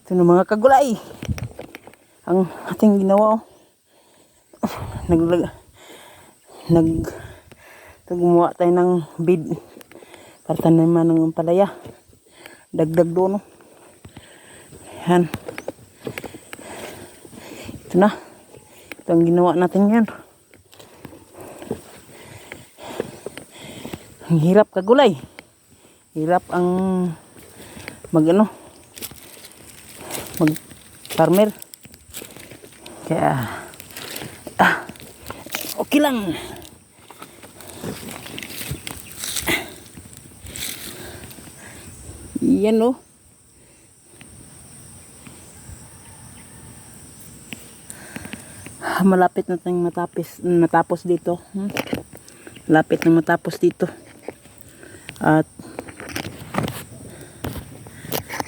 Ito na mga kagulay. Ang ating ginawa, gumawa tayo ng bed para tanaman ng palaya. Dagdag doon. Yan. Ito na. Ito ang ginawa natin yan. Ang hirap kagulay. Hirap ang mag farmer. Kaya okay lang. Yan o. Malapit na tayong matapos dito. Malapit na matapos dito. At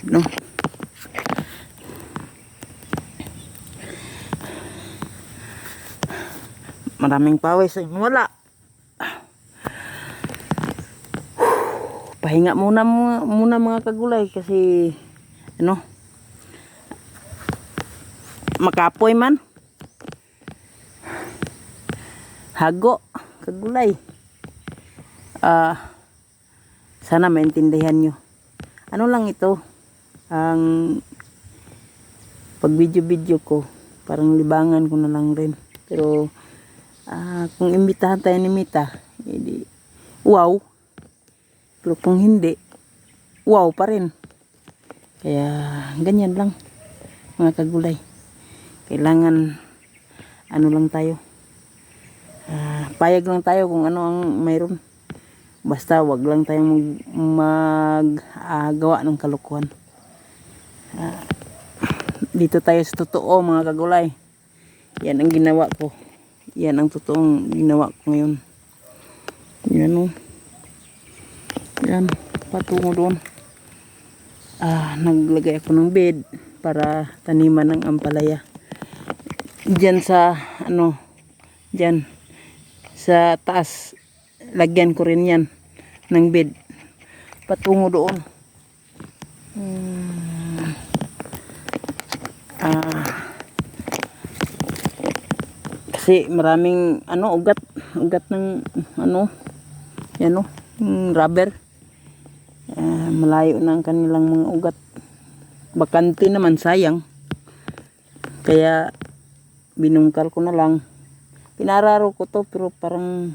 no. Maraming pawis. Wala. Pahinga muna mga kagulay kasi makapoy man. Hago kagulay. Sana maintindihan nyo. Ano lang ito, ang pag video ko, parang libangan ko na lang rin. Pero kung imbitahan tayo ni Mita, edi wow. Pero kung hindi, wow pa rin. Kaya ganyan lang mga kagulay. Kailangan lang tayo, payag lang tayo kung ano ang mayroon. Basta wag lang tayong gawa ng kalukuhan. Dito tayo sa totoo mga kagulay. Yan ang ginawa ko. Yan ang totoong ginawa ko ngayon. Yan o. Yan, patungo doon. Naglagay ako ng bed para taniman ng ampalaya. Diyan sa diyan sa taas, lagyan ko rin yan ng bed patungo doon. Kasi maraming ugat ng yan rubber. Malayo na ang kanilang mga ugat. Bakante naman, sayang. Kaya binungkal ko na lang. Pinararo ko to pero parang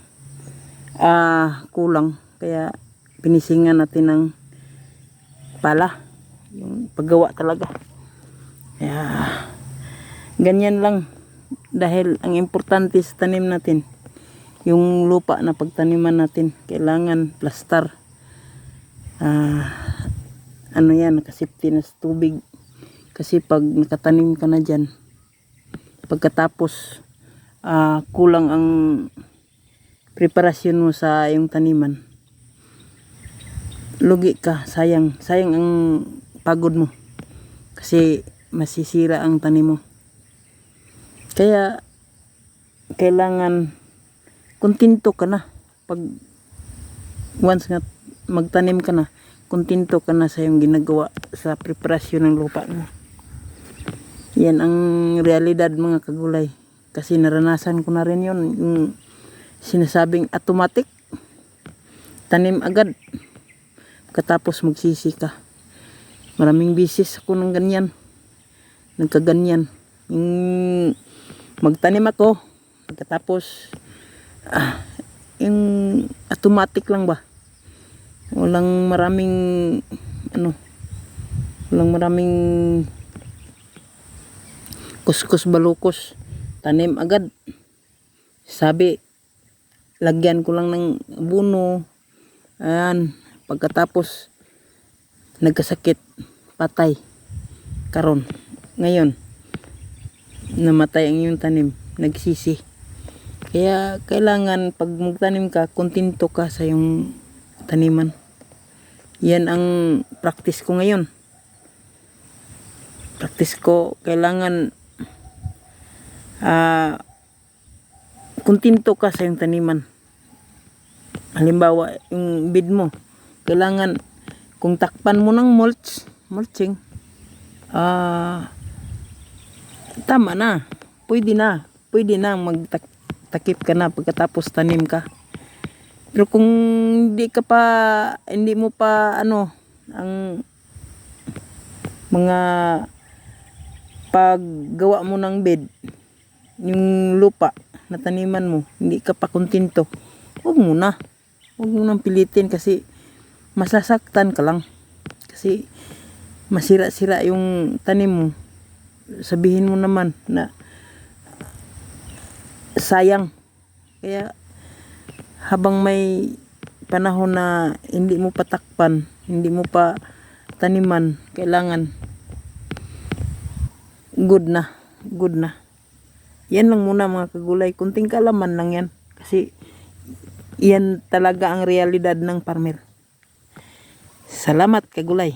kulang. Kaya pinisingan natin ng pala. Yung paggawa talaga. Kaya ganyan lang. Dahil ang importante sa tanim natin, yung lupa na pagtaniman natin, kailangan plaster. Yan, nakasipti na sa tubig. Kasi pag nakatanim ka na dyan, pagkatapos kulang ang preparasyon mo sa iyong taniman, lugi ka, sayang ang pagod mo kasi masisira ang tanim mo. Kaya kailangan kontento ka na pag once nga magtanim ka na, kontento ka na sa iyong ginagawa sa preparasyon ng lupa mo. Yan ang realidad mga kagulay. Kasi naranasan ko na rin yun. Yung sinasabing automatic. Tanim agad. Katapos magsisi ka. Maraming bisis ako ng ganyan. Nagkaganyan. Yung magtanim ako. Katapos yung automatic lang ba. Walang maraming kuskus balukos. Tanim agad. Sabi, lagyan ko lang ng buno. Ayan. Pagkatapos, nagkasakit. Patay. Karon. Ngayon, namatay ang iyong tanim. Nagsisi. Kaya, kailangan pag magtanim ka, kontento ka sa iyong taniman. Yan ang practice ko ngayon. Practice ko, kailangan kontento ka sa iyong taniman. Halimbawa, yung bed mo, kailangan kung takpan mo ng mulching, tama na. Pwede na. Pwede na magtakip ka na pagkatapos tanim ka. Pero kung hindi mo pa ang mga paggawa mo ng bed, yung lupa na taniman mo, hindi ka pa kontento, huwag mo nang pilitin kasi masasaktan ka lang. Kasi masira-sira yung tanim mo. Sabihin mo naman na sayang. Kaya habang may panahon na hindi mo pa takpan, hindi mo pa taniman, kailangan good na. Yan lang muna mga kagulay, kunting kaalaman lang yan kasi yan talaga ang realidad ng farmer. Salamat kagulay.